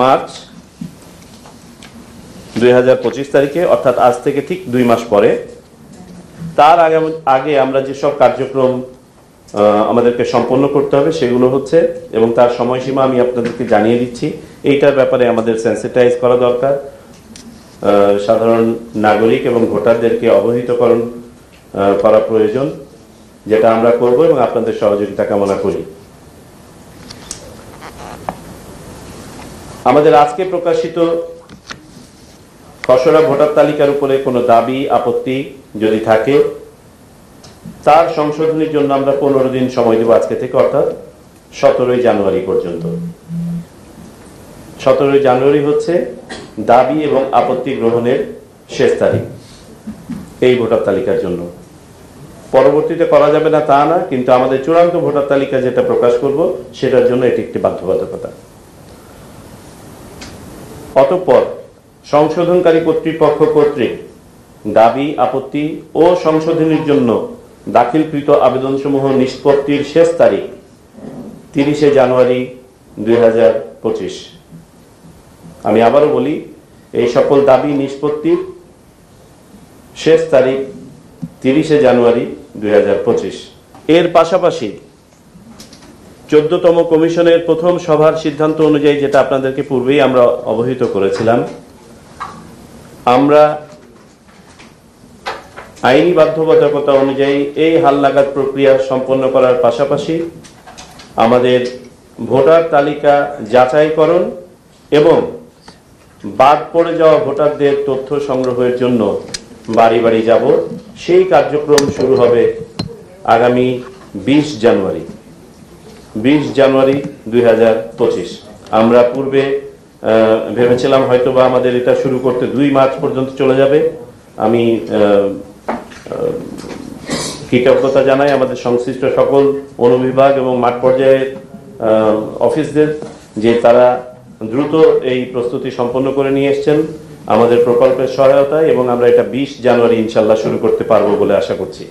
March 2025 তারিখে, অর্থাৎ আজ থেকে ঠিক 2 মাস পরে, তার আগে আমরা যেসব কার্যক্রম আমাদেরকে সম্পন্ন করতে হবে সেগুলো হচ্ছে, এবং তার সময়সীমা আমি আপনাদেরকে জানিয়ে দিচ্ছি। এইটার ব্যাপারে আমাদের সেন্সিটাইজ করা দরকার, সাধারণ নাগরিক এবং ভোটারদেরকে অবহিতকরণ করা প্রয়োজন, যেটা আমরা করব এবং আপনাদের সহযোগিতা কামনা করি। আমাদের আজকে প্রকাশিত খসড়া ভোটার তালিকার উপরে কোনো দাবি আপত্তি যদি থাকে, তার সংশোধনের জন্য আমরা 15 দিন সময় দেব আজকে থেকে, অর্থাৎ 17 জানুয়ারি পর্যন্ত। 17 জানুয়ারি হচ্ছে দাবি এবং আপত্তি গ্রহণের শেষ তারিখ এই ভোটার তালিকার জন্য। পরবর্তীতে করা যাবে না তা না, কিন্তু আমাদের চূড়ান্ত ভোটার তালিকা যেটা প্রকাশ করব সেটার জন্য এটি একটি বাধ্যবাধকতা। অতঃপর সংশোধনকারী কর্তৃপক্ষ কর্তৃক দাবি আপত্তি ও সংশোধনের জন্য দাখিলকৃত আবেদনসমূহ নিষ্পত্তির শেষ তারিখ 30 জানুয়ারি 2025। আমি আবারও বলি, এই সকল দাবি নিষ্পত্তির শেষ তারিখ 30 জানুয়ারি 2025। এর পাশাপাশি 14তম কমিশনের প্রথম সভার সিদ্ধান্ত অনুযায়ী, যেটা আপনাদেরকে পূর্বেই আমরা অবহিত করেছিলাম, আমরা আইনি বাধ্যবাধকতা অনুযায়ী এই হালনাগাদ প্রক্রিয়া সম্পন্ন করার পাশাপাশি আমাদের ভোটার তালিকা যাচাইকরণ এবং বাদ পড়ে যাওয়া ভোটারদের তথ্য সংগ্রহের জন্য বাড়ি বাড়ি যাব। সেই কার্যক্রম শুরু হবে আগামী 20 জানুয়ারি 2025। আমরা পূর্বে ভেবেছিলাম হয়তোবা আমাদের এটা শুরু করতে 2 মার্চ পর্যন্ত চলে যাবে। আমি কৃতজ্ঞতা জানাই আমাদের সংশ্লিষ্ট সকল অনুবিভাগ এবং মাঠ পর্যায়ের অফিসদের, যে তারা দ্রুত এই প্রস্তুতি সম্পন্ন করে নিয়ে এসেছেন আমাদের প্রকল্পের সহায়তায়, এবং আমরা এটা 20 জানুয়ারি ইনশাল্লাহ শুরু করতে পারবো বলে আশা করছি।